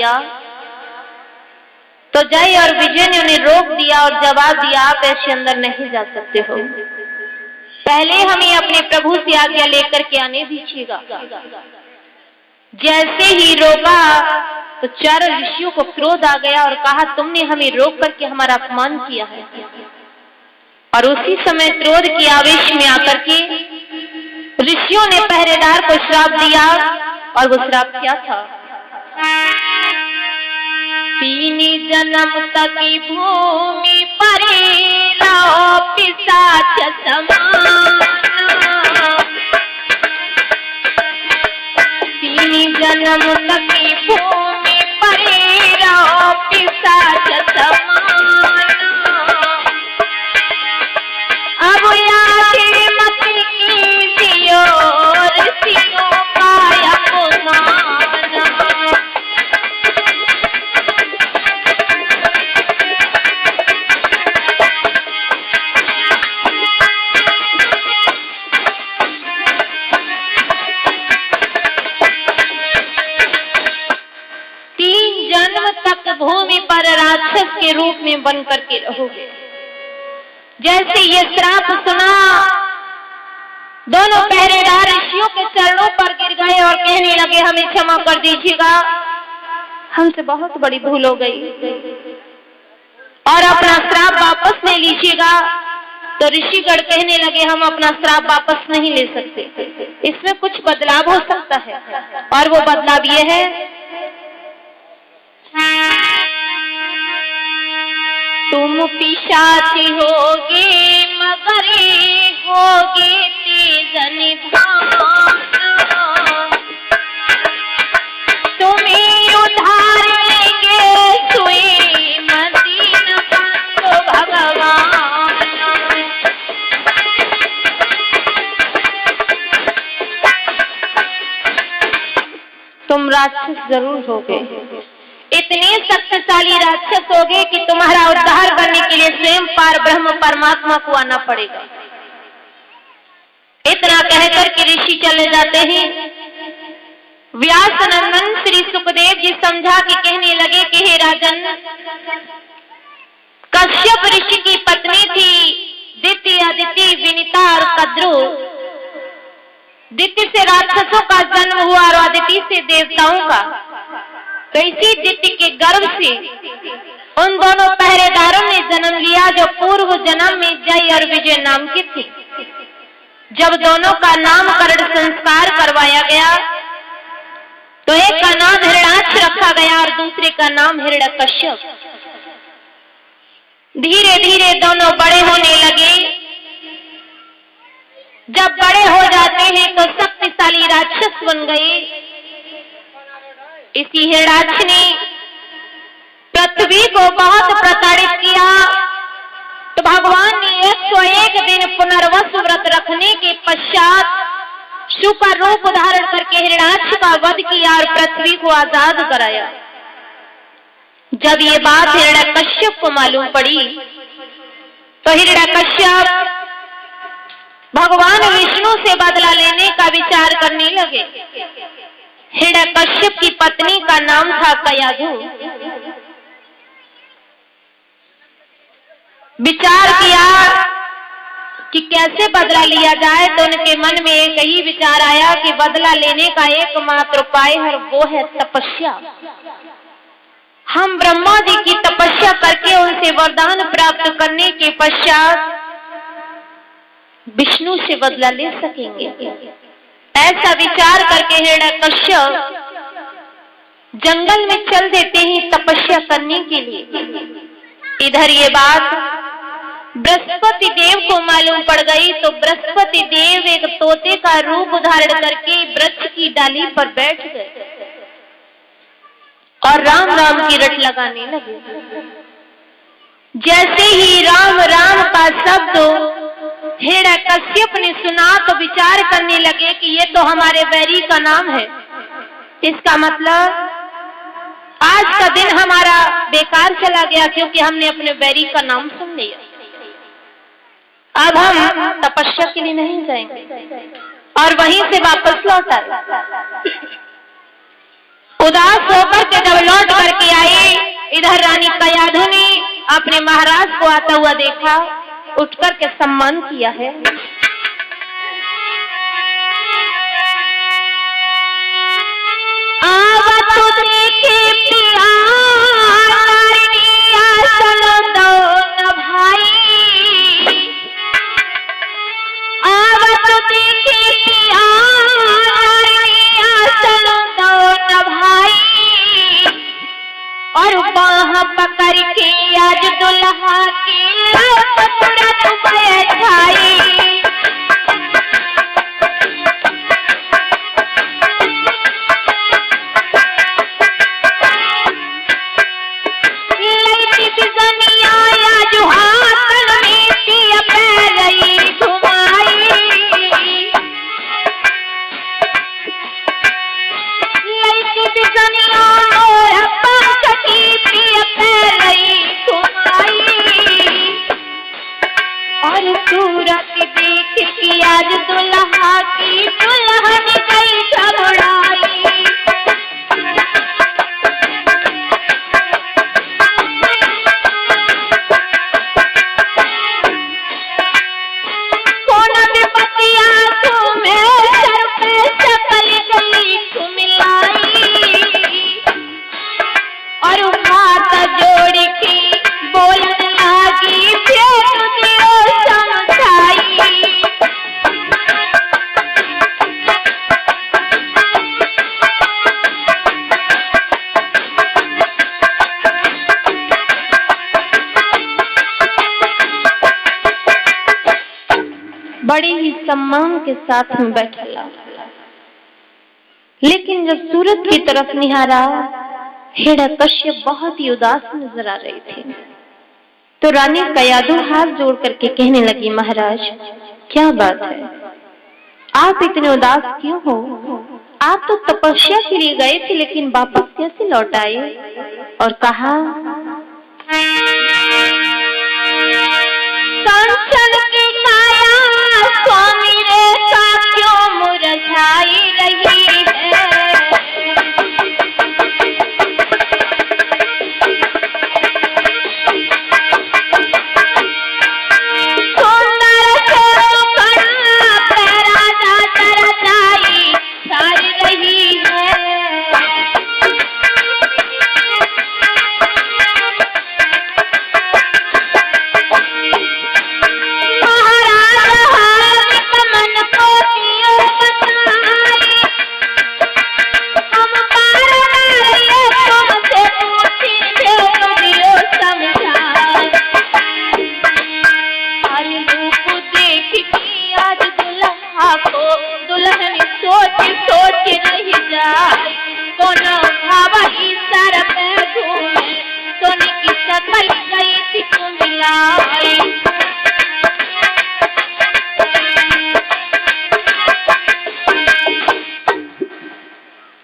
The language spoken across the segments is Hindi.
किया तो जय और विजय ने उन्हें रोक दिया और जवाब दिया, आप ऐसे अंदर नहीं जा सकते हो, पहले हमें अपने प्रभु से आज्ञा लेकर के आने दीजिएगा। जैसे ही रोका तो चारों ऋषियों को क्रोध आ गया और कहा, तुमने हमें रोक करके हमारा अपमान किया है। और उसी समय क्रोध के आवेश में आकर के ऋषियों ने पहरेदार को श्राप दिया। और वो श्राप क्या था? 3 जन्म तक भूमि पर रहो पिशाच समान, 3 जन्म तक भूमि पर रहो पिशाच समान। अब याद मत कीजिए ऋषियों का अपमान। 3 जन्म तक भूमि पर राक्षस के रूप में बन करके रहोगे। जैसे ये श्राप सुना, दोनों पहरेदार ऋषियों के चरणों पर गिर गए और कहने लगे, हमें क्षमा कर दीजिएगा, हमसे बहुत बड़ी भूल हो गई और अपना श्राप वापस ले लीजिएगा। तो ऋषिगण कहने लगे, हम अपना श्राप वापस नहीं ले सकते, इसमें कुछ बदलाव हो सकता है। और वो बदलाव ये है, तुम पिशाची होगे मगर होगे तेज निधान, तुम्हें उधार लेंगे सुई मदीन तो भगवान। तुम राक्षस जरूर होगे, इतने शक्तिशाली राक्षस होगे कि तुम्हारा उद्धार करने के लिए स्वयं पार ब्रह्म परमात्मा को आना पड़ेगा। इतना कहकर के ऋषि चले जाते हैं। व्यास नंदन श्री सुखदेव जी समझा के कहने लगे कि हे राजन, कश्यप ऋषि की पत्नी थी दिति, अदिति, विनीता और कद्रु। दिति से राक्षसों का जन्म हुआ और अदिति से देवताओं का। तो इसी दिति के गर्भ से उन दोनों पहरेदारों ने जन्म लिया जो पूर्व जन्म में जय और विजय नाम की थी। जब दोनों का नामकरण संस्कार करवाया गया तो एक का नाम हिरण्याक्ष रखा गया और दूसरे का नाम हिरण्यकश्यप। धीरे धीरे दोनों बड़े होने लगे। जब बड़े हो जाते हैं तो शक्तिशाली राक्षस बन गए। इसी हिरण्याक्ष ने पृथ्वी को बहुत प्रताड़ित किया। तो भगवान ने 101 दिन पुनर्वसु व्रत रखने के पश्चात शिव का रूप धारण करके हिरण्याक्ष का वध किया और पृथ्वी को आजाद कराया। जब ये बात हिरण्यकश्यप को मालूम पड़ी तो हिरण्यकश्यप भगवान विष्णु से बदला लेने का विचार करने लगे। हिरण्यकश्यप की पत्नी का नाम था कयाधु। विचार किया कि कैसे बदला लिया जाए, तो उनके मन में एक ही विचार आया कि बदला लेने का एकमात्र उपाय है, वो है तपस्या। हम ब्रह्मा जी की तपस्या करके उनसे वरदान प्राप्त करने के पश्चात विष्णु से बदला ले सकेंगे। ऐसा विचार करके हिरण्यकश्यप जंगल में चल देते हैं तपस्या करने के लिए। इधर ये बात बृहस्पति देव को मालूम पड़ गई तो बृहस्पति देव एक तोते का रूप धारण करके वृक्ष की डाली पर बैठ गए और राम राम की रट लगाने लगे। जैसे ही राम राम का शब्द हिरण्यकश्यप ने सुना तो विचार करने लगे कि ये तो हमारे वैरी का नाम है। इसका मतलब आज का दिन हमारा बेकार चला गया क्योंकि हमने अपने वैरी का नाम सुन लिया। अब हम तपस्या के लिए नहीं जाएंगे। और वहीं से वापस लौट आए। उदास होकर के जब लौट इधर रानी कयाधु ने अपने महाराज को आता हुआ देखा, उठकर के सम्मान किया है। और बाह पकड़ के आज दुल्हा की तुरंत बैठाई। सूरत देख के आज दुल्हा की दुल्हन गई घबराई। कोना में पतिया तुम्हें सर पे सकल गई मिलाई और हाथ जोड़ के बोलने लगी फिर बड़े ही सम्मान के साथ में बैठा, लेकिन जब सूरज की तरफ निहारा, हिरण्यकश्यप बहुत ही उदास नजर आ रही थी। तो रानी कयाधु हाथ जोड़ करके कहने लगी, महाराज क्या बात है, आप इतने उदास क्यों हो? आप तो तपस्या के लिए गए थे, लेकिन वापस कैसे लौट आए? और कहा, कंचन की काया स्वामी रेखा क्यों मुरझाई रही है?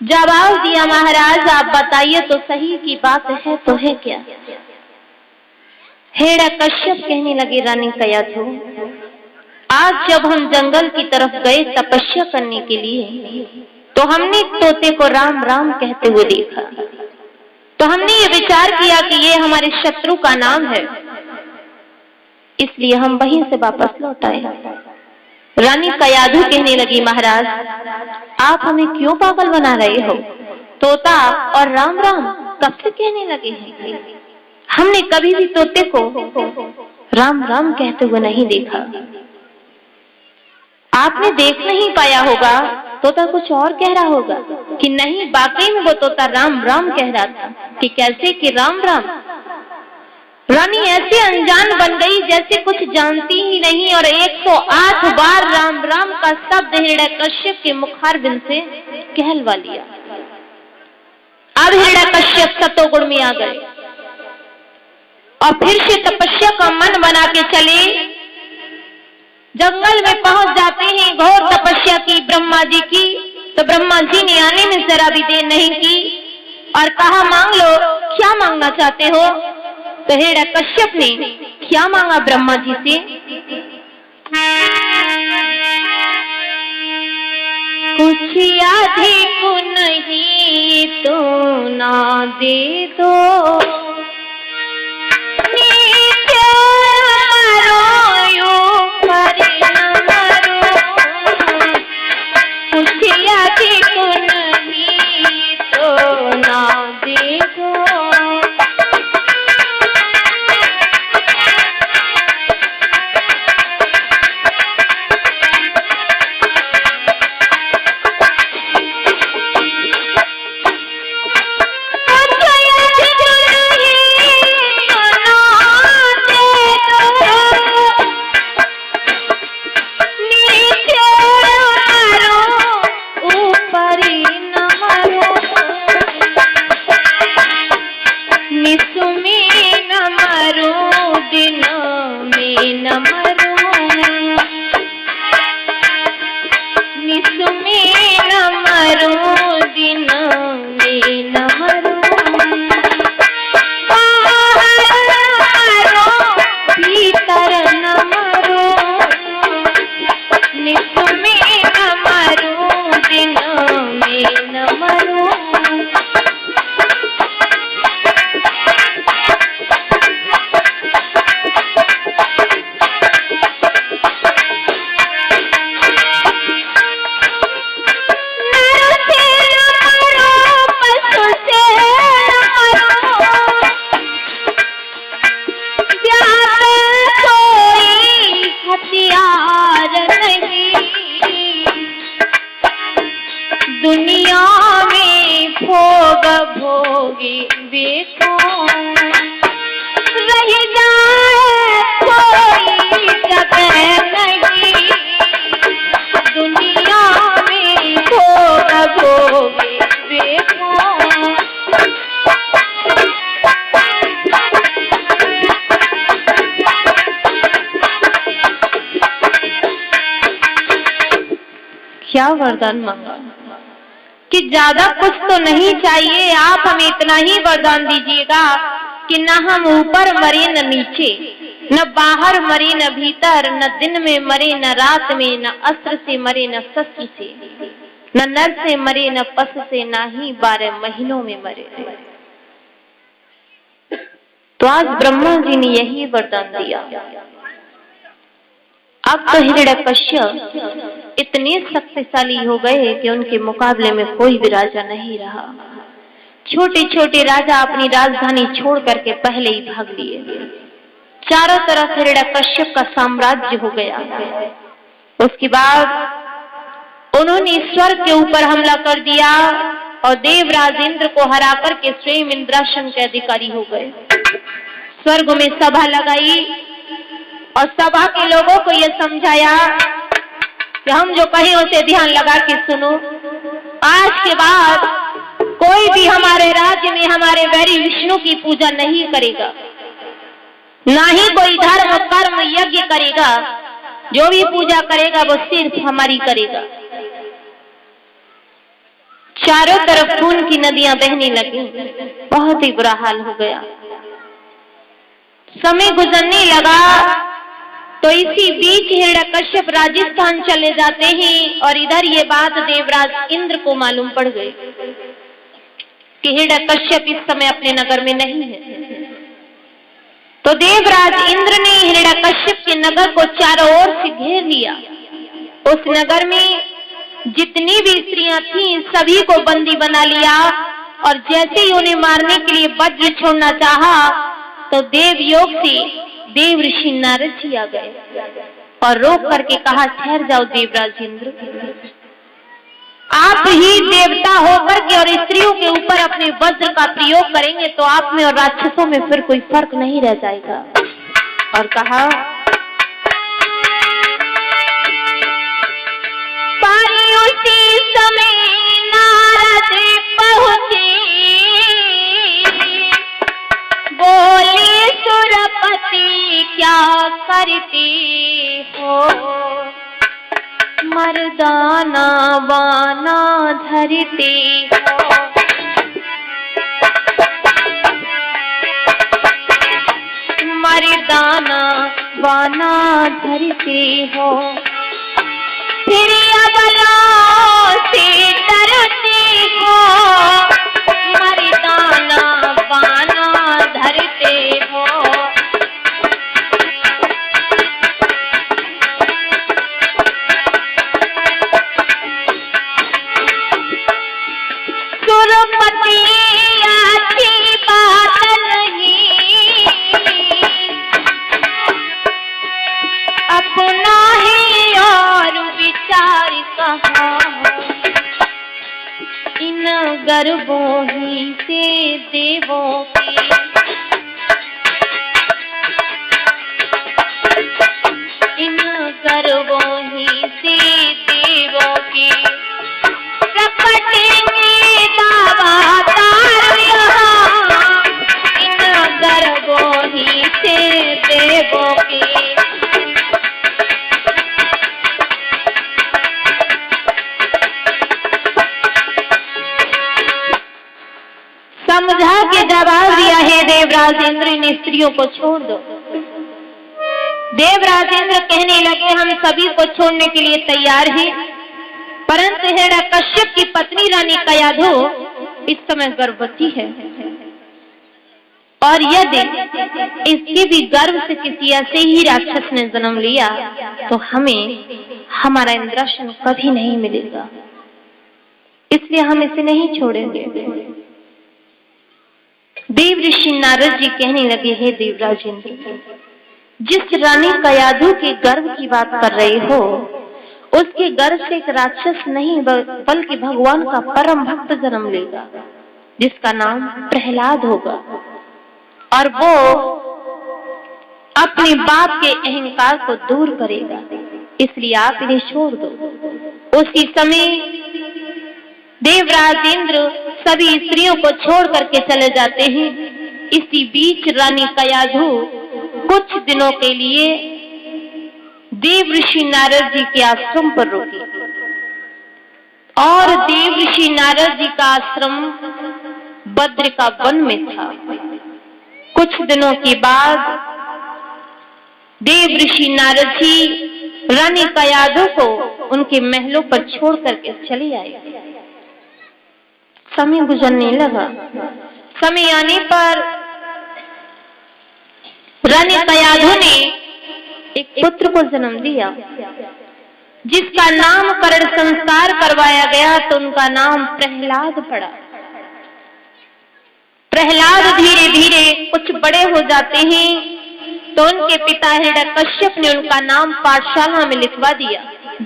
जवाब दिया, महाराज आप बताइए तो सही की बात है तो है क्या? हिरण्यकश्यप कहने लगे, रानी कयाधु आज जब हम जंगल की तरफ गए तपस्या करने के लिए, तो हमने तोते को राम राम कहते हुए देखा। तो हमने ये विचार किया कि ये हमारे शत्रु का नाम है, इसलिए हम वहीं से वापस लौट आए। रानी कयाधु कहने लगी, महाराज आप हमें क्यों पागल बना रहे हो? तोता और राम राम कब से कहने लगे हैं? हमने कभी भी तोते को राम राम कहते हुए नहीं देखा। आपने देख नहीं पाया होगा, तोता कुछ और कह रहा होगा कि नहीं, वाकई में वो तोता राम राम कह रहा था। कि कैसे कि राम राम? रानी ऐसे अनजान बन गई जैसे कुछ जानती ही नहीं, और 108 बार राम राम का शब्द हिरण्यकश्यप के मुखारबिंद से कहलवा लिया। अब हिरण्यकश्यप सतोगुण में आ गए और फिर से तपस्या का मन बना के चले। जंगल में पहुंच जाते हैं, घोर तपस्या की ब्रह्मा जी की। तो ब्रह्मा जी ने आने में जरा भी देर नहीं की और कहा, मांग लो, क्या मांगना चाहते हो? तो हिरण्यकश्यप ने क्या मांगा ब्रह्मा जी से? कुछ अधिक नहीं तो ना दे दो, वे कौन, रह जाए कोई जगह नहीं दुनिया में हो रगोगे वे कौन। क्या वरदान मांगा कि ज्यादा कुछ तो नहीं चाहिए, आप हमें इतना ही वरदान दीजिएगा कि न हम ऊपर मरे न नीचे, न बाहर मरे न भीतर, न दिन में मरे न रात में, न अस्त्र से मरे न शस्त्र से, न नर से मरे न पश से, न ही 12 महीनों में मरे। तो आज ब्रह्मा जी ने यही वरदान दिया। अब तो हिरण्यकश्यप इतने शक्तिशाली हो गए कि उनके मुकाबले में कोई भी राजा नहीं रहा। छोटे छोटे राजा अपनी राजधानी छोड़ करके पहले ही भाग लिए। चारों तरफ हिरण्यकश्यप का साम्राज्य हो गया। उसके बाद उन्होंने स्वर्ग के ऊपर हमला कर दिया और देवराज इंद्र को हरा करके स्वयं इंद्रासन के अधिकारी हो गए। स्वर्ग में सभा लगाई और सभा के लोगों को यह समझाया कि हम जो कहें उसे ध्यान लगा के सुनो। आज के बाद कोई भी हमारे राज्य में हमारे वैरी विष्णु की पूजा नहीं करेगा, ना ही कोई धर्म कर्म यज्ञ करेगा। जो भी पूजा करेगा वो सिर्फ हमारी करेगा। चारों तरफ खून की नदियां बहने लगी। बहुत ही बुरा हाल हो गया। समय गुजरने लगा तो इसी बीच हिरण्यकश्यप राजस्थान चले जाते हैं और इधर ये बात देवराज इंद्र को मालूम पड़ गई कि हिरण्यकश्यप इस समय अपने नगर में नहीं है। तो देवराज इंद्र ने हिरण्यकश्यप के नगर को चारों ओर से घेर लिया। उस नगर में जितनी भी स्त्रियां थीं सभी को बंदी बना लिया और जैसे ही उन्हें मारने के लिए वज्र छोड़ना चाहा तो देवयोग से देव ऋषि नारद जी आ गए और रोक करके कहा, ठहर जाओ देवराज इंद्र, आप ही देवता होकर के और स्त्रियों के ऊपर अपने वज्र का प्रयोग करेंगे तो आप में और राक्षसों में फिर कोई फर्क नहीं रह जाएगा। और कहा, पानी उसी समय नारद पहुंचे, बोले सुरपति क्या करते हो, मर्दाना बाना धरते हो। मर्दाना बाना धरते हो, फिर अबलाओं से डरते हो, मर्दाना बाना धरते हो। सुरपति अच्छी बात नहीं, अपना ही और विचार कहा, इन गर्भों ही से देवों की, इन गर्भों ही से देवों की प्रकटेंगे दावादार यहाँ, इन गर्भों ही से देवों की। समझा के जवाब दिया है देवराज इंद्र, इन स्त्रियों को छोड़ दो। देवराज इंद्र कहने लगे, हम सभी को छोड़ने के लिए तैयार हैं, परंतु हिरण्यकश्यप की पत्नी रानी कयाधु इस समय गर्भवती है और यदि इसके भी गर्भ से किसी ऐसे ही राक्षस ने जन्म लिया तो हमें हमारा इंद्रासन कभी नहीं मिलेगा, इसलिए हम इसे नहीं छोड़ेंगे। देव ऋषि नारद जी कहने लगे, हे देवराज इंद्र, जिस रानी कयाधु के गर्भ की बात कर रहे हो उसके गर्भ से एक राक्षस नहीं बल्कि भगवान का परम भक्त जन्म लेगा। जिसका नाम प्रहलाद होगा, और वो अपने बाप के अहंकार को दूर करेगा, इसलिए आप इन्हें छोड़ दो। उसी समय देवराज इंद्र सभी स्त्रियों को छोड़ करके चले जाते हैं। इसी बीच रानी कयाधु कुछ दिनों के लिए देव ऋषि नारद जी के आश्रम पर रुकी, और देव ऋषि नारद जी का आश्रम बद्रिका वन में था। कुछ दिनों के बाद देव ऋषि नारद जी रानी कयाधु को उनके महलों पर छोड़ करके चले आए। समय गुजरने लगा। समय आने पर रानी कयाधु ने एक पुत्र को जन्म दिया, जिसका नामकरण संस्कार करवाया गया तो उनका नाम प्रहलाद पड़ा। प्रहलाद धीरे धीरे कुछ बड़े हो जाते हैं तो उनके पिता हिरण्यकश्यप ने उनका नाम पाठशाला में लिखवा दिया,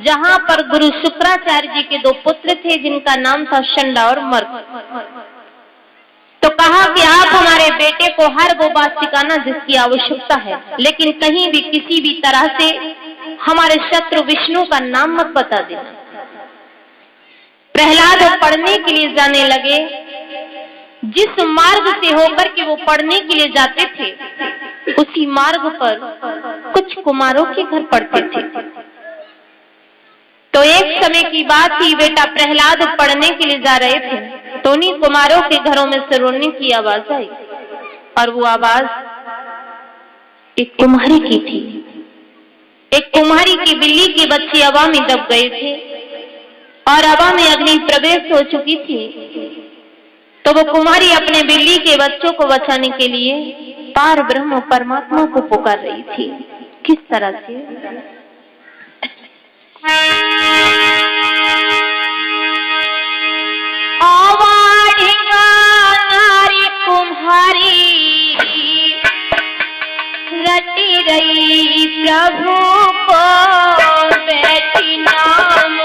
जहां पर गुरु शुक्राचार्य जी के 2 पुत्र थे, जिनका नाम था शंडा और मर्क। तो कहा कि आप हमारे बेटे को हर वो बात सिखाना जिसकी आवश्यकता है, लेकिन कहीं भी किसी भी तरह से हमारे शत्रु विष्णु का नाम मत बता देना। प्रहलाद पढ़ने के लिए जाने लगे। जिस मार्ग से होकर के वो पढ़ने के लिए जाते थे, उसी मार्ग पर कुछ कुमारों के घर पढ़ते थे। तो एक समय की बात थी, बेटा प्रहलाद पढ़ने के लिए जा रहे थे तो उन्हीं कुमारों के घरों में से रोने की आवाज आई, और वो आवाज एक कुम्हारी की थी। एक कुम्हारी की बिल्ली के बच्चे हवा में दब गए थे और हवा में अग्नि प्रवेश हो चुकी थी। तो वो कुम्हारी अपने बिल्ली के बच्चों को बचाने के लिए पार ब्रह्म परमात्मा को पुकार रही थी। किस तरह से? आवाढ़िया नारी कुम्हारी रटी रही प्रभु को बैठी नाम।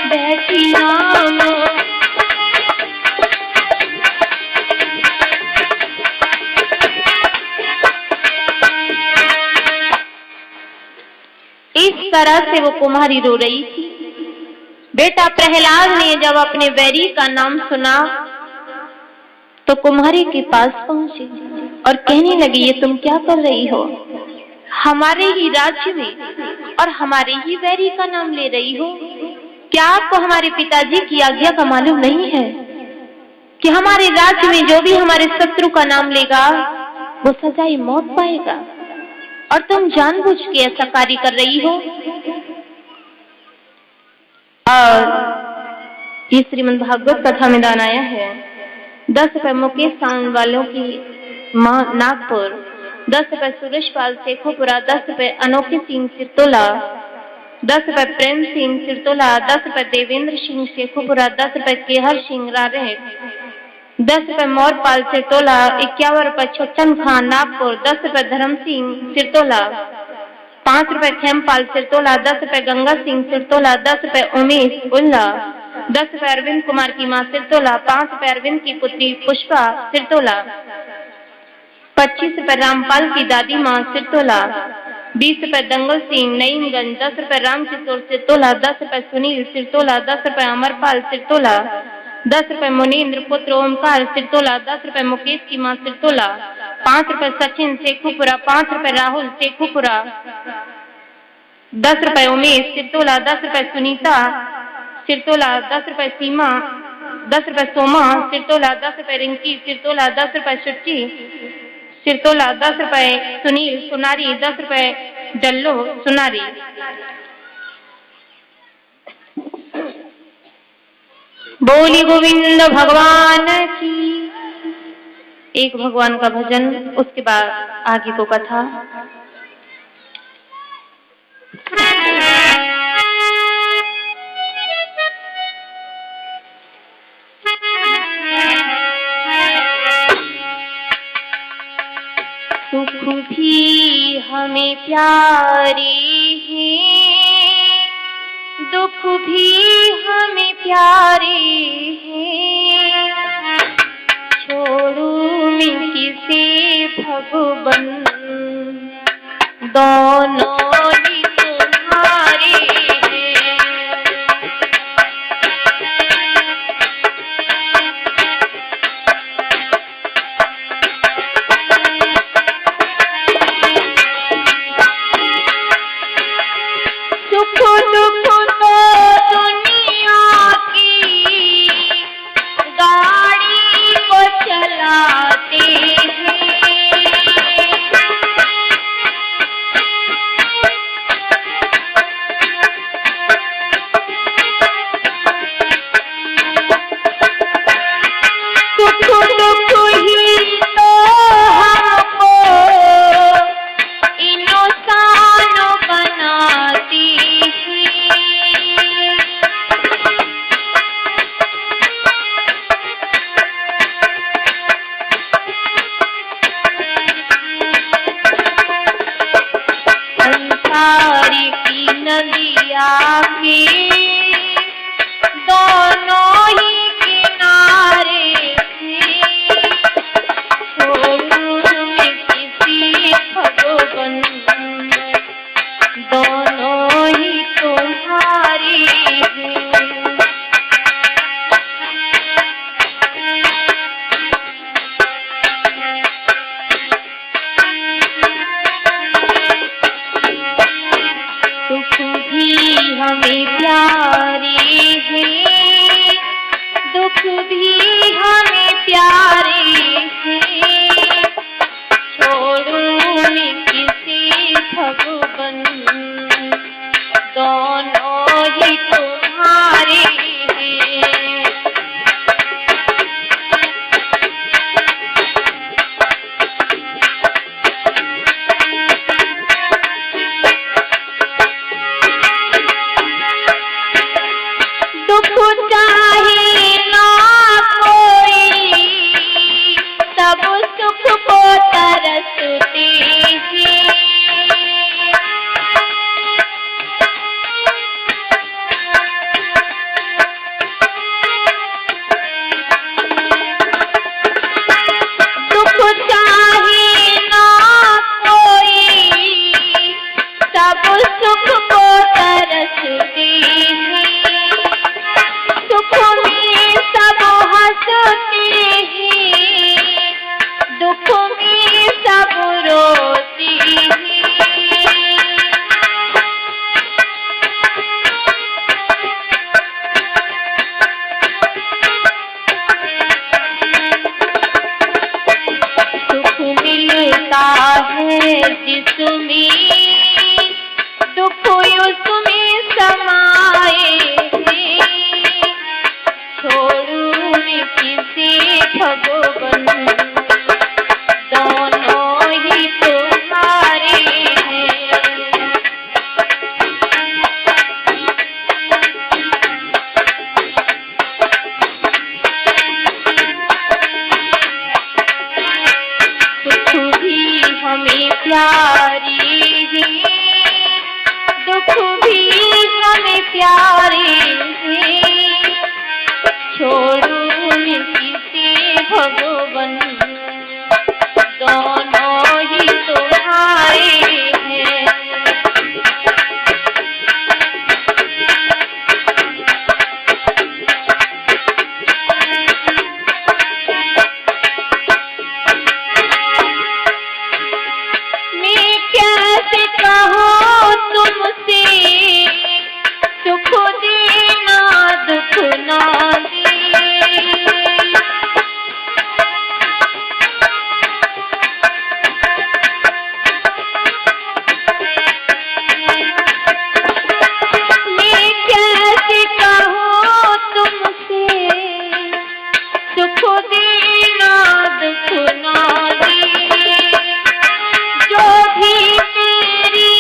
बैठी नाम। इस तरह से वो कुम्हारी रो रही थी। बेटा प्रहलाद ने जब अपने वैरी का नाम सुना तो कुम्हारी के पास पहुंची और कहने लगी, ये तुम क्या कर रही हो? हमारे ही राज्य में और हमारे ही वैरी का नाम ले रही हो? क्या आपको हमारे पिताजी की आज्ञा का मालूम नहीं है कि हमारे राज्य में जो भी हमारे शत्रु का नाम लेगा वो सजाए मौत पाएगा, और तुम जानबूझ के ऐसा कार्य कर रही हो? और ये श्रीमद् भागवत कथा में दान आया है। 10 रुपए मुकेश साउंड वालों की नागपुर, 10 रुपए सुरेशपाल शेखोपुरा, 10 रुपए अनोखी सिंह सिरतोला, 10 रुपए प्रेम सिंह सिरतोला, 10 रुपए देवेंद्र सिंह शेखोपुरा, 10 रुपए केहर सिंह रारेट, 10 रुपए मोरपाल सिरतोला, 51 रुपए छुट्टन खान नागपुर, 10 रुपए धर्म सिंह सिरतोला, 5 रुपए खेमपाल सिरतोला, 10 रुपए गंगा सिंह सिरतोला, 10 रुपए उमेश उल्ला, 10 रुपए अरविंद कुमार की मां सिरतोला, 5 रुपए अरविंद की पुत्री पुष्पा सिरतोला, 25 रुपए रामपाल की दादी मां सिरतोला, 20 रुपए दंगल सिंह नईमगंज, 10 रुपए रामकिशोर सिरतोला, 10 रुपए सुनील सिरतोला, 10 रुपए अमरपाल सिरतोला, 10 रुपए मुनीन्द्र पुत्र ओमकार सिरतोला, 10 रुपए मुकेश की मां सिरतोला, 5 रुपए सचिन शेखुपुरा, 5 रुपए राहुल शेखुपुरा, 10 रुपए उमेश सिरतोला, 10 रुपए सुनीता सिरतोला, 10 रुपए सीमा, 10 रुपए सोमा सिरतोला, 10 रुपए रिंकी सिरतोला, 10 रुपए सुच्ची सिरतोला, 10 रुपए सुनील सुनारी, 10 रुपए डल्लो सुनारी। बोली गोविंद भगवान की। एक भगवान का भजन, उसके बाद आगे को कथा। सुख भी हमें प्यारे हैं, दुख भी हमें प्यारे हैं, छोड़ू मैं किसे भगवन, दोनों ही तुम्हारे हैं। सुख दुख तो दुनिया की गाड़ी को चलाते हैं, सुख दुख ही तो हमको इंसान बनाती संसार की नदिया के दोनों ही किनारे से, छोड़ू मैं किसी भगवन, दोनों ही तुम्हारी हैं। सुख भी हमें प्यारे हैं, दुख भी हमें प्यारे हैं, छोड़ू मैं किसी भगवन, दोनों ही तुम्हारे हैं। दुख चाहे ना कोई, सब सुख को तरसते हैं, में दुख उसमें समाए हैं, छोड़ू मैं किसे भगवन, दोनों ही तुम्हारे हैं। सुख भी हमें प्यारी है, दुख भी हमें प्यारे हैं, छोड़ू मैं किसे भगवन, दोनों ही तुम्हारे हैं। मैं कैसे कहूँ तुमसे, सुख देना दुख ना दे। मैं कैसे कहूँ तुमसे, सुख देना दुख ना दे। जो भी तेरी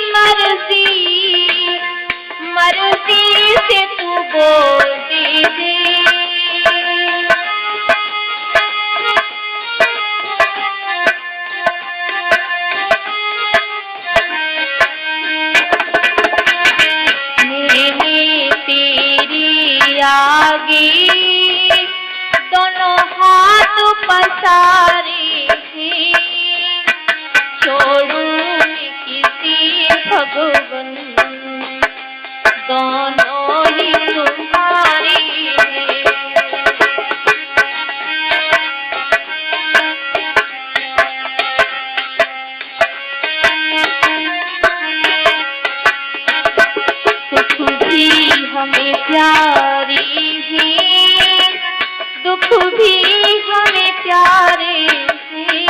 मर्जी, मर्जी से तू बोल दे। मैंने तेरी आगे दोनों हाथ पसारे हैं, छोड़ू मैं किसी भगवन, दोनों ही तुम्हारे हैं। सुख भी हमें प्यारी है, दुख भी हमें प्यारे हैं,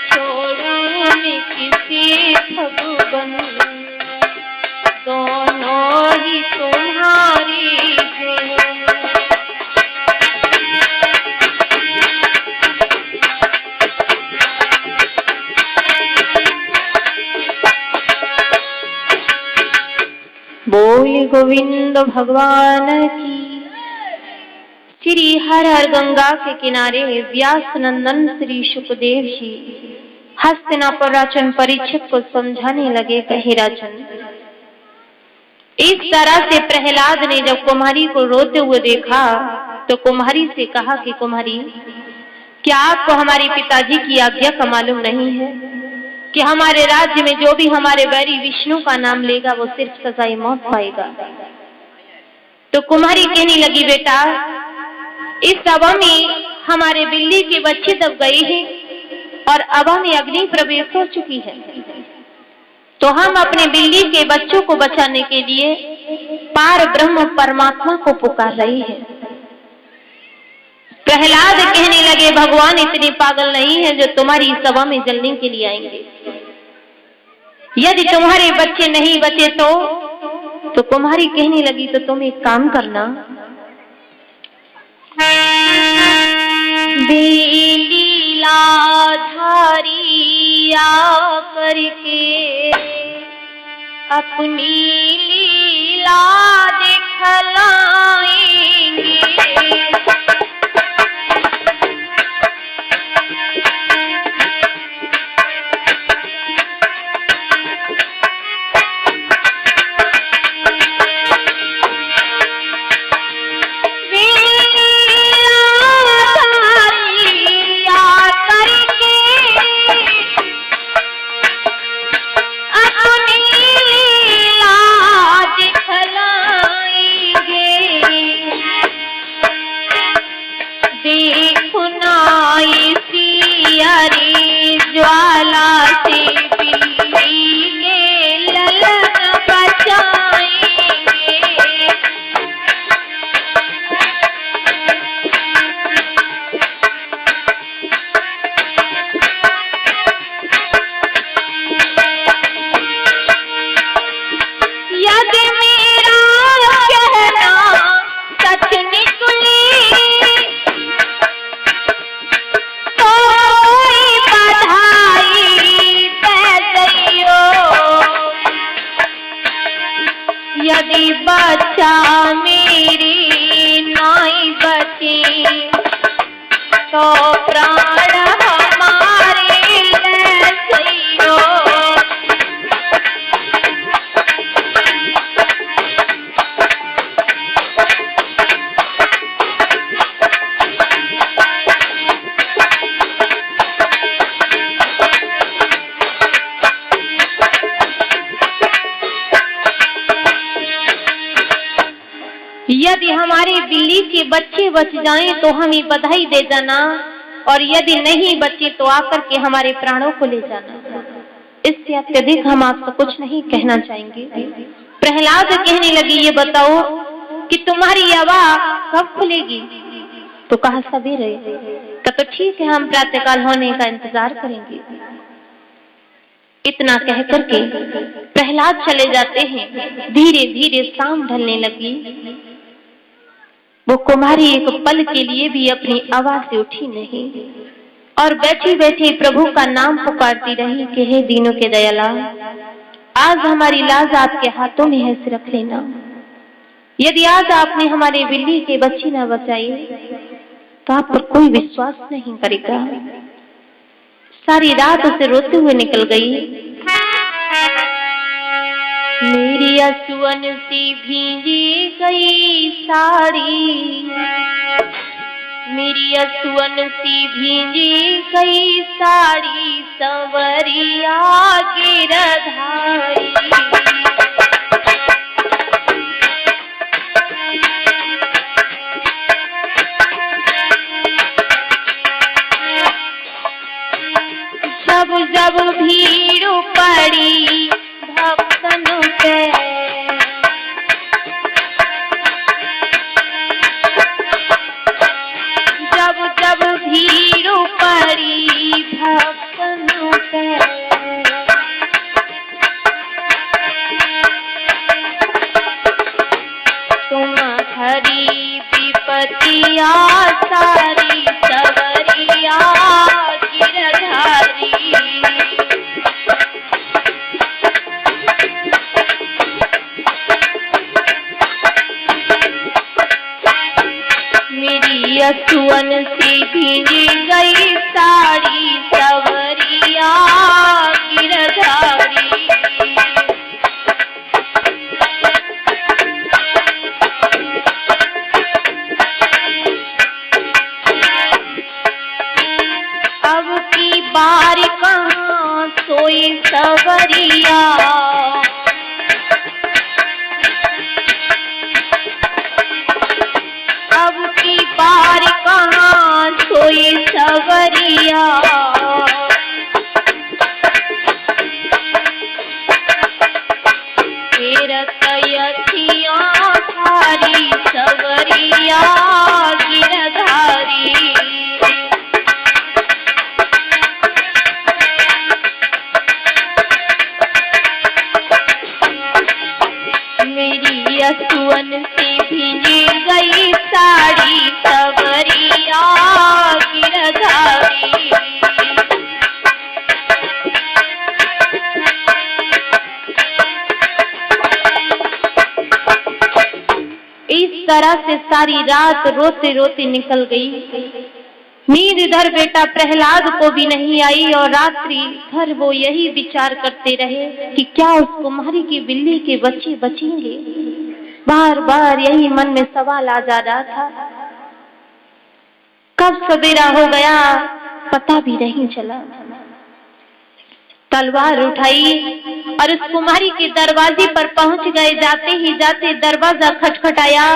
छोड़ू मैं किसी भगवन, दोनों ही तुम्हारी हैं। बोल गोविंद भगवान की। श्री हर हर गंगा के किनारे व्यास नंदन श्री सुखदेव जी हस्तिनापुर राजन परीक्षित को समझाने लगे। कहे राजन, इस तरह से प्रहलाद ने जब कुमारी को रोते हुए देखा तो कुमारी से कहा कि कुमारी, क्या आपको हमारे पिताजी की आज्ञा का मालूम नहीं है कि हमारे राज्य में जो भी हमारे बैरी विष्णु का नाम लेगा वो सिर्फ सजाए मौत पाएगा। तो कुमारी कहने लगी, बेटा इस सभा में हमारे बिल्ली के बच्चे दब गए हैं और अभा में अग्नि प्रवेश हो चुकी है, तो हम अपने बिल्ली के बच्चों को बचाने के लिए पार ब्रह्म परमात्मा को पुकार रहे हैं। प्रहलाद कहने लगे, भगवान इतने पागल नहीं है जो तुम्हारी सभा में जलने के लिए आएंगे। यदि तुम्हारे बच्चे नहीं बचे तो कुमारी कहने लगी, तो तुम एक काम करना, बेलीला धारिया करके अपनी लीला दिखलाएंगे। ज्वाला से बिल्ली के ललन बचाएंगे। यदि हमारे बिल्ली के बच्चे बच जाएं तो हमें बधाई दे जाना, और यदि नहीं बचे तो आकर के हमारे प्राणों को ले जाना। इससे अत्यधिक हम आपसे कुछ नहीं कहना चाहेंगे। प्रहलाद कहने लगी, ये बताओ कि तुम्हारी आवाज कब खुलेगी? तो कहा सवेरे। तो ठीक है, हम प्रातःकाल होने का इंतजार करेंगे। इतना कह करके प्रहलाद चले जाते हैं। धीरे धीरे शाम ढलने लगी। वो कुमारी एक पल के लिए भी अपनी आवाज से उठी नहीं और बैठी बैठी प्रभु का नाम पुकारती रही कि हे दीनों के दयाला, आज हमारी लाज आपके हाथों में है, रख लेना। यदि आज आपने हमारे बिल्ली के बच्ची न बचाई तो आप पर कोई विश्वास नहीं करेगा। सारी रात उसे रोते हुए निकल गई। मेरी असुअन सी भींगी गई साड़ी, मेरी असुअन सी भींगी गई साड़ी, संवरिया गिरधारी। जब जब भीड़ पड़ी भक्तों पे, जब जब भीड़ पड़ी भक्तों पे, तुम्हारी विपत्तियाँ सारी सवरिया गिरधारी। मेरी असुअन से भींगी गई साड़ी, सवरिया गिरधारी। अब की बार कहाँ सोई सवरिया, अब की बार कहाँ सोई सवरिया। फेरत यथियाँ थारी सवरिया गिरधारी। मेरी असुअन से भींगी गई साड़ी, सवरिया गिरधारी। इस तरह से सारी रात रोते रोते निकल गई। नींद इधर बेटा प्रहलाद को भी नहीं आई और रात्रि भर वो यही विचार करते रहे कि क्या उस कुमारी की बिल्ली के बच्चे बचेंगे। बार बार यही मन में सवाल आ जा रहा था। कब सवेरा हो गया पता भी नहीं चला। तलवार उठाई और उस कुमारी के दरवाजे पर पहुंच गए। जाते ही जाते दरवाजा खटखटाया,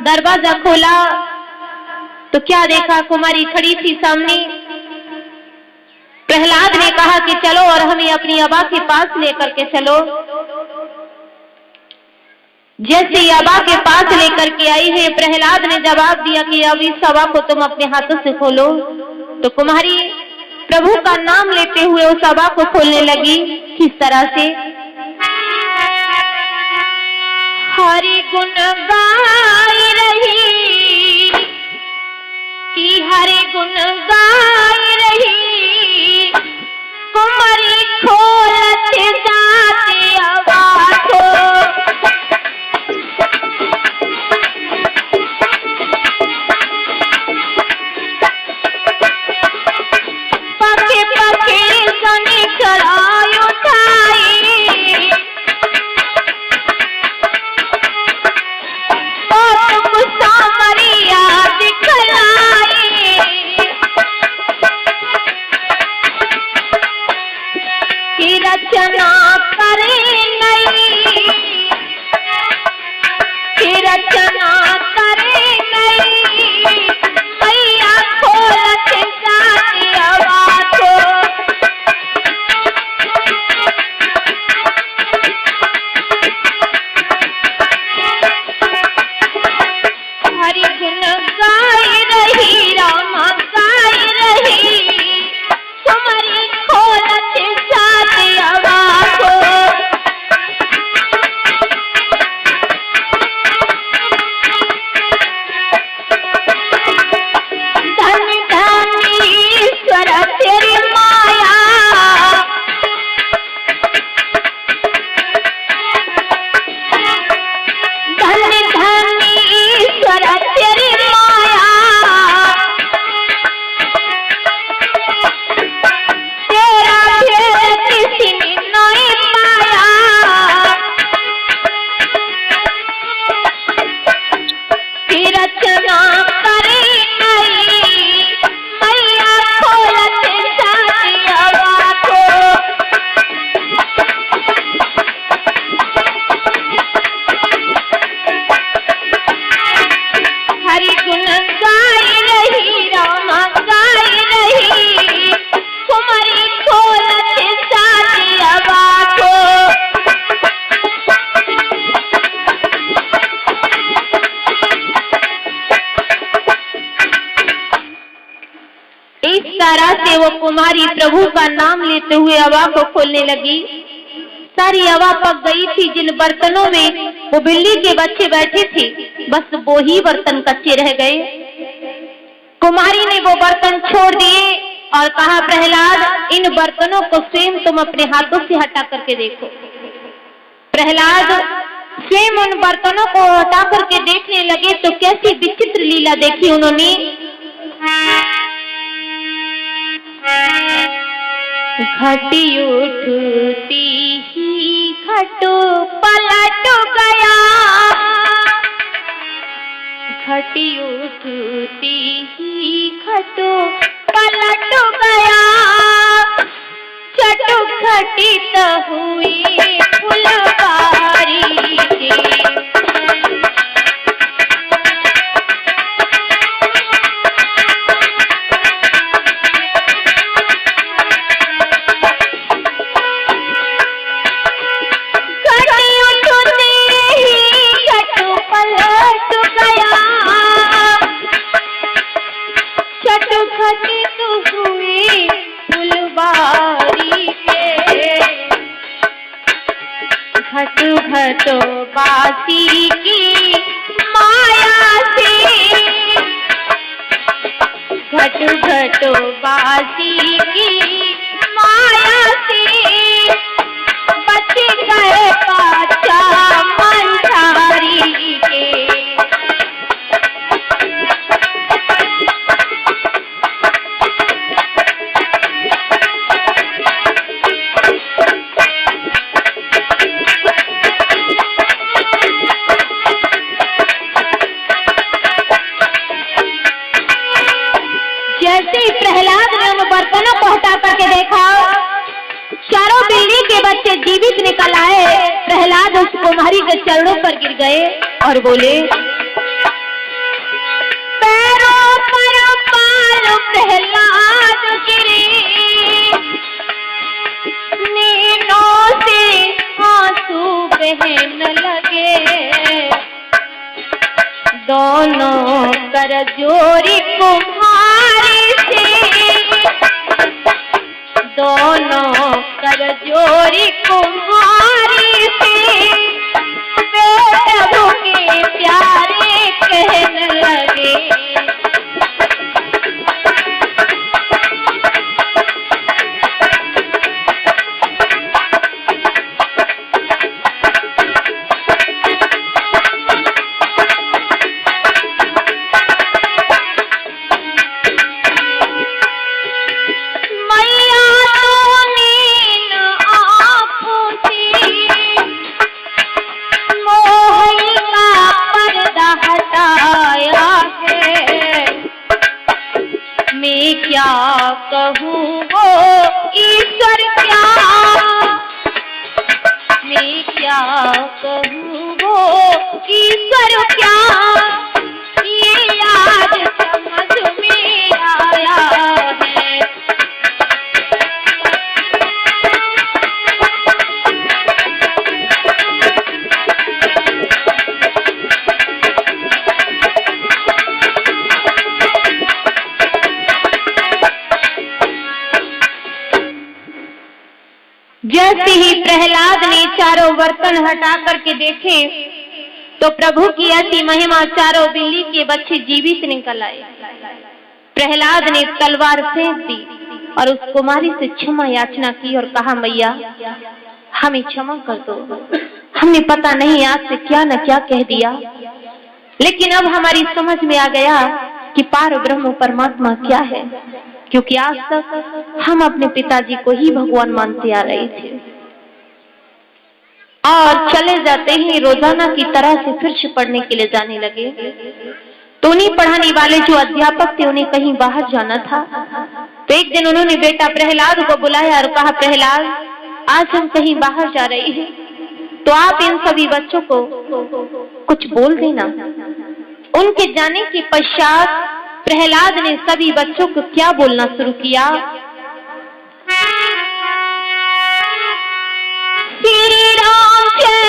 दरवाजा खोला तो क्या देखा, कुमारी खड़ी थी सामने। प्रहलाद ने कहा कि चलो और हमें अपनी अबा के पास लेकर के चलो। जैसे अबा के पास लेकर के आई है, प्रहलाद ने जवाब दिया कि अब इस अबा को तुम अपने हाथों से खोलो। तो कुमारी प्रभु का नाम लेते हुए उस अबा को खोलने लगी। किस तरह से, हरि गुण गाई रही कि हरि गुण गाई रही, कुमारी खोलत जाती अबा को। पके पके सनी चढ़ाई उठाई, ओ रचना करे नई, मैया खोलत जातियवा को। हरि गुण गाई रही, रामा गाई रही, तुम्हारी खोलत जातियवा को। धन धन ईश्वर तेरी माया, धन धन ईश्वर तेरी माया, तेरा भेद किसी ने नहीं पाया। की रचना करे नई, मैया खोलत जातियवा को। हरि गुण गाई रही, रामा गाई रही, तुम्हारी खोलत जातियवा को। इस तरह से वो कुमारी प्रभु का नाम लेते हुए हवा को खोलने लगी। सारी हवा पक गई थी। जिन बर्तनों में वो बिल्ली के बच्चे बैठे थे, बस वो ही बर्तन कच्चे रह गए। कुमारी ने वो बर्तन छोड़ दिए और कहा, प्रहलाद, इन बर्तनों को स्वयं तुम अपने हाथों से हटा करके देखो। प्रहलाद स्वयं उन बर्तनों को हटा करके देखने लगे तो कैसी विचित्र लीला देखी उन्होंने। घटी उठती ही घटो पलट गया, घटी उठती ही घटो पलट गया, चटु घटित हुई फुलवारी के। घटित हुई फुलवारी के, घटो घटो बासी की माया से, घटो घटो बासी की माया से, बच गए पाचा मंझारी के। जैसे ही प्रहलाद ने उन बर्तनों को हटा करके देखा, चारों बिल्ली के बच्चे जीवित निकल आए। प्रहलाद उस कुमारी के चरणों पर गिर गए और बोले, पैरों पर पाल प्रहलाद गिरे, नीनों से आंसू बहने लगे, दोनों कर जोरी कुम्हारी से, दोनों कर जोरी कुम्हारी से, वे प्रभु के प्यारे कहने लगे। जैसे ही प्रहलाद ने चारों बर्तन हटा करके देखे तो प्रभु की ऐसी महिमा, चारों बिल्ली के बच्चे जीवित निकल आए। प्रहलाद ने तलवार फेंक दी और उस कुमारी से क्षमा याचना की और कहा, मैया हमें क्षमा कर दो, हमने पता नहीं आज से क्या न क्या कह दिया, लेकिन अब हमारी समझ में आ गया कि पार ब्रह्म परमात्मा क्या है, क्योंकि आज तक हम अपने पिताजी को ही भगवान मानते आ रहे थे। और चले जाते ही रोजाना की तरह से फिर से पढ़ने के लिए जाने लगे। तो उन्हीं पढ़ाने वाले जो अध्यापक थे उन्हें कहीं बाहर जाना था, तो एक दिन उन्होंने बेटा प्रहलाद को बुलाया और कहा, प्रहलाद आज हम कहीं बाहर जा रहे हैं, तो आप इन सभी बच्चों को कुछ बोल देना। उनके जाने के पश्चात प्रहलाद ने सभी बच्चों को क्या बोलना शुरू किया, श्री राम जय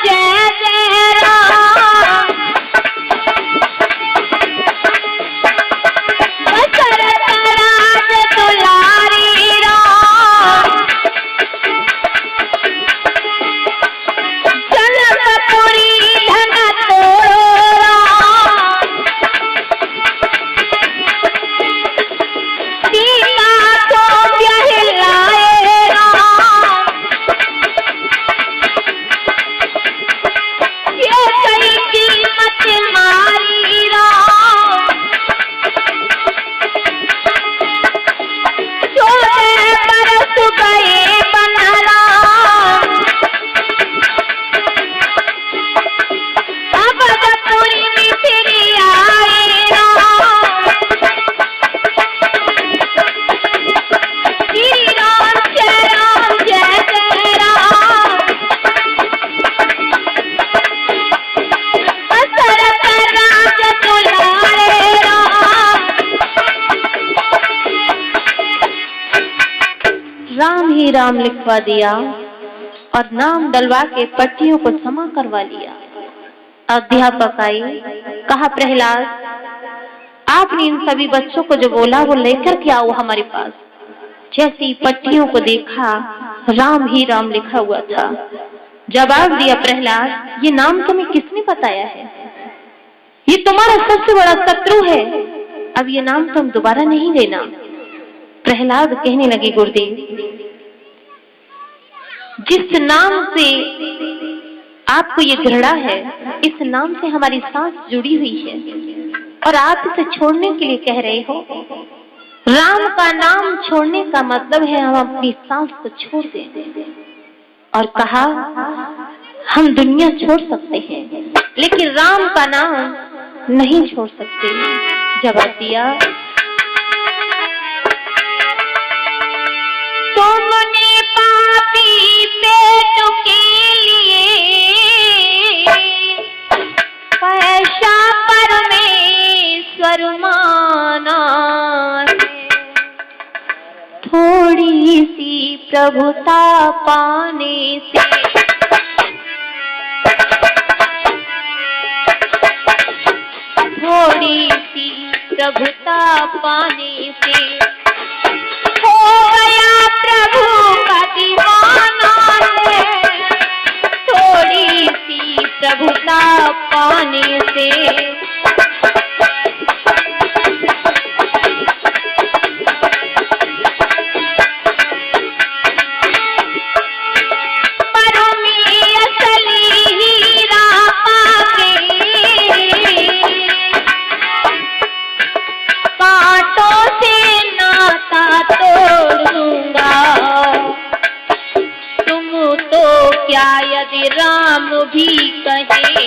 जय राम, दशरथ राज दुलारी राम, जनकपुरी धन तोड़ो राम, सीता को ब्याहिलाए राम, ये कई कीमत मारी राम, 14 बरस गए बन राम, अवधपुरी में फिर आए राम, श्री राम जय जय राम, दशरथ राज दुलारे राम। राम ही राम लिखवा दिया और नाम डलवा के पट्टियों को जमा करवा लिया। अध्यापक आई, कहा, प्रहलाद आपने इन सभी बच्चों को जो बोला वो लेकर के आओ हमारे पास। जैसी पट्टियों को देखा राम ही राम लिखा हुआ था। जवाब दिया, प्रहलाद ये नाम तुम्हें किसने बताया है? ये तुम्हारा सबसे बड़ा शत्रु है, अब ये नाम तुम दोबारा नहीं लेना। प्रहलाद कहने लगे, गुरुदेव जिस नाम से आपको ये घृणा है, इस नाम से हमारी सांस जुड़ी हुई है और आप इसे छोड़ने के लिए कह रहे हो। राम का नाम छोड़ने का मतलब है हम अपनी सांस को छोड़ दें। और कहा हम दुनिया छोड़ सकते हैं लेकिन राम का नाम नहीं छोड़ सकते। जवाब दिया, तुमने पापी पेट के लिए पैसा परमेश्वर माना है, थोड़ी सी प्रभुता पाने से, थोड़ी सी प्रभुता पाने से हो गया प्रभु का दीवाना है, थोड़ी सी प्रभुता पाने से। क्या यदि राम भी कहे,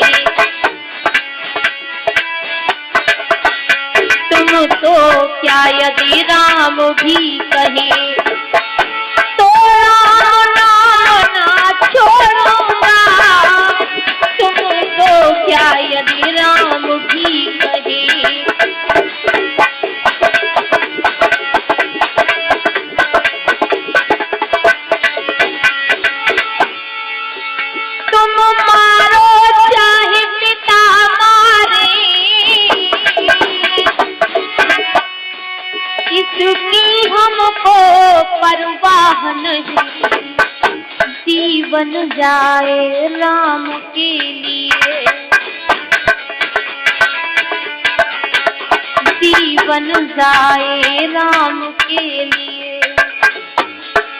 तुम तो क्या यदि राम भी कहे, तो राम नाम ना छोड़ूंगा, तुम तो क्या यदि राम भी कहे। इसकी हमको परवाह नहीं, बन जाए राम के लिए, जीवन जाए राम के लिए,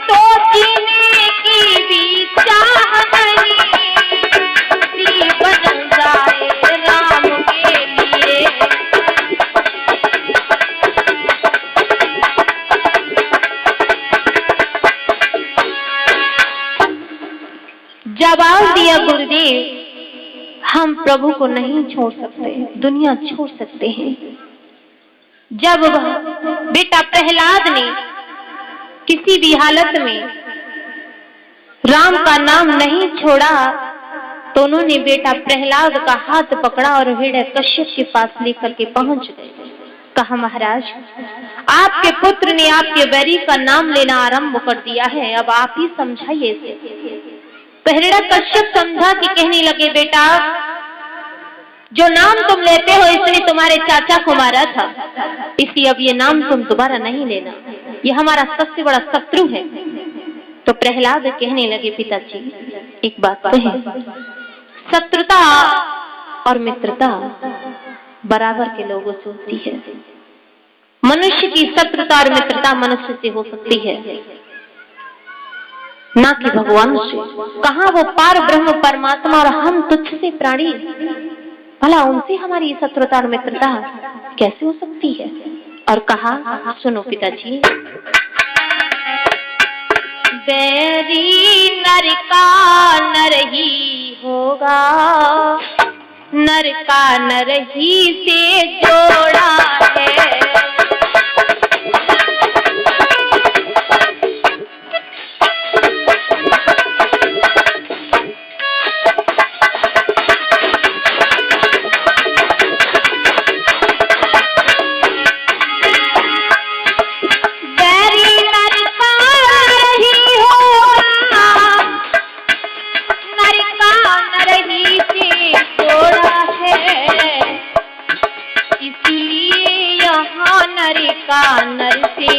तो जीने की भी चाह नहीं, जीवन जाए राम के लिए। जवाब दिया गुरुदेव, हम प्रभु को नहीं छोड़ सकते, दुनिया छोड़ सकते हैं। जब बेटा प्रहलाद ने किसी भी हालत में राम का नाम नहीं छोड़ा, तो उन्होंने बेटा प्रहलाद का हाथ पकड़ा और हिरण्यकश्यप के पास लेकर के पहुंच गए। कहा, महाराज, आपके पुत्र ने आपके बैरी का नाम लेना आरंभ कर दिया है, अब आप ही समझाइए इसे। हिरण्यकश्यप समझा कि कहने लगे, बेटा, जो नाम तुम लेते हो इसने तुम्हारे चाचा को मारा था, इसलिए अब ये नाम तुम दोबारा नहीं लेना, ये हमारा सबसे बड़ा शत्रु है। तो प्रहलाद कहने लगे, पिताजी एक बात तो है, शत्रुता और मित्रता बराबर के लोगों से होती है। मनुष्य की शत्रुता और मित्रता मनुष्य से हो सकती है, ना कि भगवान से। कहाँ वो पार ब्रह्म परमात्मा और हम तुच्छ से प्राणी, भला उनसे हमारी शत्रुता और मित्रता कैसे हो सकती है? और कहा, सुनो पिताजी, बैरी नर का नर ही होगा, नर का नर ही से जोड़ा है। नर से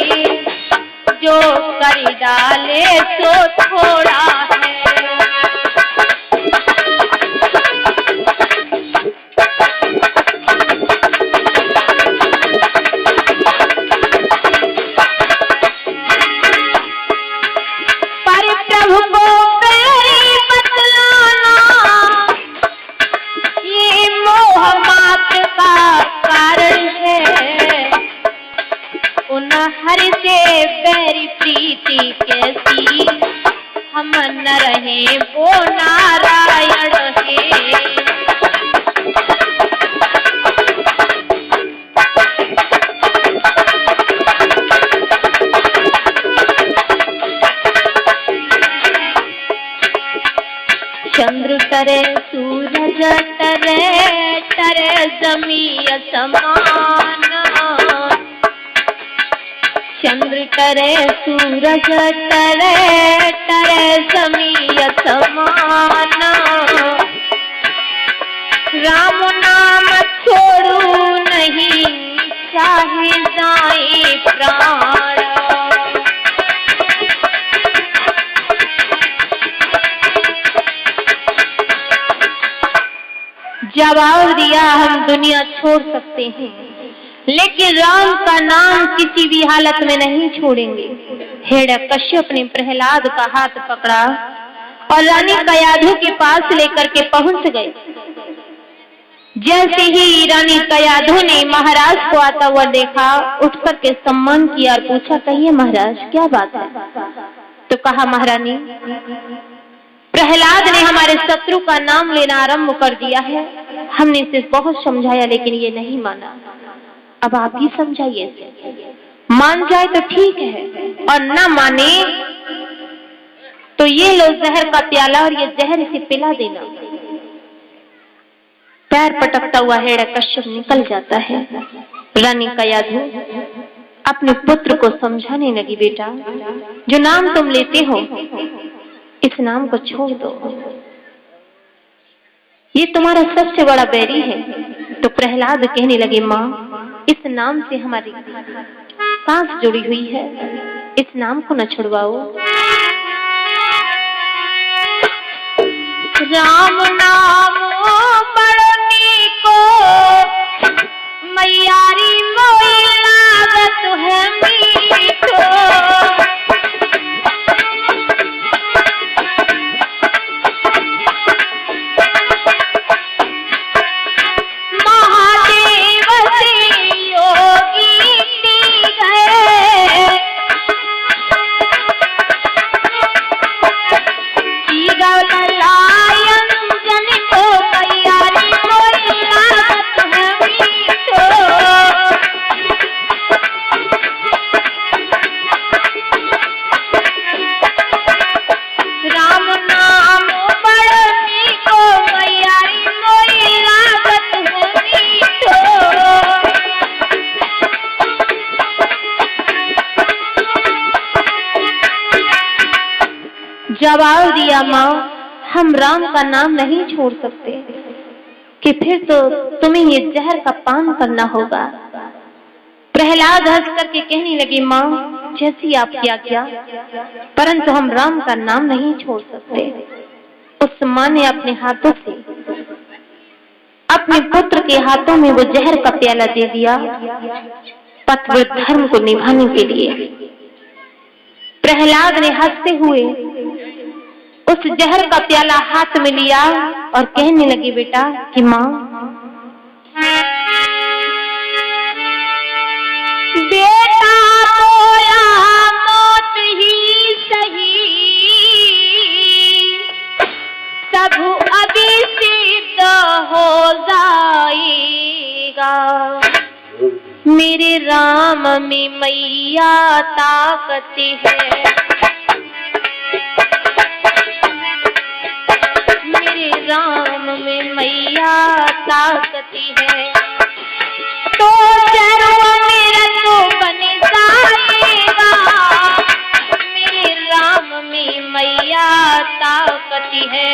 जो कर डाले सो थोड़ा है। पर प्रभु को बैरी बतलाना ये मोह मात्र का कारण है। उन हर से बैरी प्रीति कैसी हम न रहे वो नारायण है। चंद्र तरे सूरज तरे तरे जमीय समान। चंद्र तरे सूरज तरे तरे जमीय समान। राम नाम छोड़ू नहीं चाहे जाए प्राण। जवाब दिया, हम दुनिया छोड़ सकते हैं लेकिन राम का नाम किसी भी हालत में नहीं छोड़ेंगे। हिरण्यकश्यप ने प्रहलाद का हाथ पकड़ा और रानी कयाधु के पास लेकर के पहुंच गए। जैसे ही रानी कयाधु ने महाराज को आता हुआ देखा, उठ कर के सम्मान किया और पूछा, कहिए महाराज क्या बात है? तो कहा, महारानी, प्रहलाद ने हमारे शत्रु का नाम लेना आरंभ कर दिया है। हमने इसे बहुत समझाया लेकिन ये नहीं माना। अब आप ही समझाइए इसे। मान जाए तो ठीक है और ना माने तो ये लो जहर का प्याला और ये जहर इसे पिला देना। पैर पटकता हुआ हिरण्यकश्यप निकल जाता है। रानी कयाधु अपने पुत्र को समझाने लगी, बेटा, जो नाम तुम लेते हो इस नाम को छोड़ दो, ये तुम्हारा सबसे बड़ा बैरी है। तो प्रहलाद कहने लगे, माँ, इस नाम से हमारी सांस जुड़ी हुई है, इस नाम को न छुड़वाओ। राम नाम पढ़ने को मैयारी मोई लागत है मीठो। महादेव से योगी गए जवाब दिया माँ, हम राम का नाम नहीं छोड़ सकते कि फिर तो तुम्हें ये जहर का पान करना होगा। प्रहलाद हंस करके कहने लगे, माँ जैसी आपकी आज्ञा, परंतु हम राम का नाम नहीं छोड़ सकते। उस माँ ने अपने हाथों से अपने पुत्र के हाथों में वो जहर का प्याला दे दिया पतिव्रत धर्म को निभाने के लिए। प्रहलाद ने हंसते हुए उस जहर का प्याला हाथ में लिया और कहने लगे, बेटा कि माँ बेटा बोला मौत ही सही, सब अभी सिद्ध हो जाएगा। मेरे राम में मैया ताकत है, मेरे राम में मैया ताकत है। तो चरो मेरा तो बन जाएगा, मेरे राम में मैया ताकत है।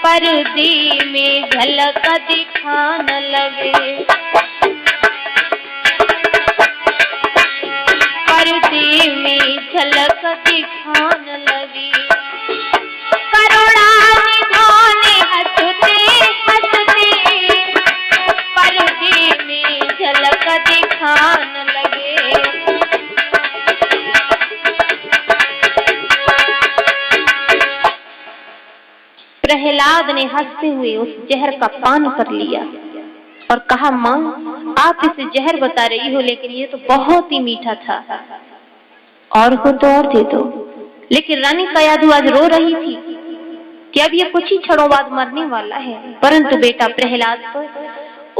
पर्दे में झलक दिखान लगे, पर्दे में झलक दिखान लगे। करुणा निभाने हंसते हंसते पर्दे में झलक दिखान लगे। प्रहलाद ने हंसते हुए उस जहर का पान कर लिया और कहा, माँ आप इसे जहर बता रही हो, लेकिन ये तो बहुत ही मीठा था, और को तो और दे दो। लेकिन रानी कयाधु आज रो रही थी कि अब ये कुछ ही क्षणों बाद मरने वाला है, परंतु बेटा प्रहलाद पर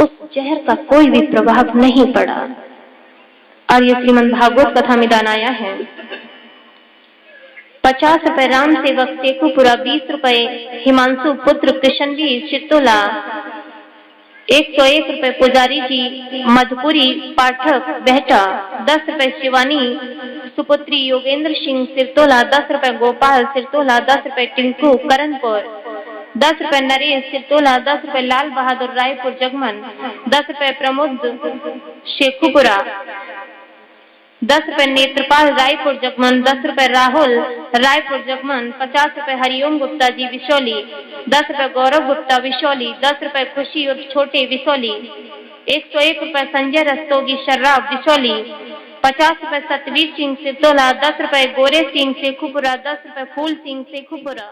उस जहर का कोई भी प्रभाव नहीं पड़ा। और ये श्रीमद् भागवत कथा में दान आया है 50 रुपए राम सेवक शेखुपुरा, 20 रुपए हिमांशु पुत्र कृष्णवीर चित्तोला, 101 रुपए पुजारी जी मधुपुरी पाठक बेहटा, 10 रुपए शिवानी सुपुत्री योगेंद्र सिंह सिरतोला, 10 रुपए गोपाल सिरतोला, 10 रुपए टिंकू करणपुर, 10 रुपए नरेश सिरतोला, 10 रुपए लाल बहादुर रायपुर जगमन, 10 रुपए प्रमोद शेखुपुरा, 10 रुपए नेत्रपाल रायपुर जगमन, 10 रुपए राहुल रायपुर जगमन, 50 रुपए हरिओम गुप्ता जी विशोली, 10 रुपए गौरव गुप्ता विशोली, 10 रुपए खुशी और छोटे विशोली, 101 रुपए संजय रस्तोगी शर्राफ विशोली, 50 रुपए सतवीर सिंह सिरतोला, 10 रुपए गोरे सिंह शेखुपुरा, 10 रुपए फूल सिंह शेखुपुरा।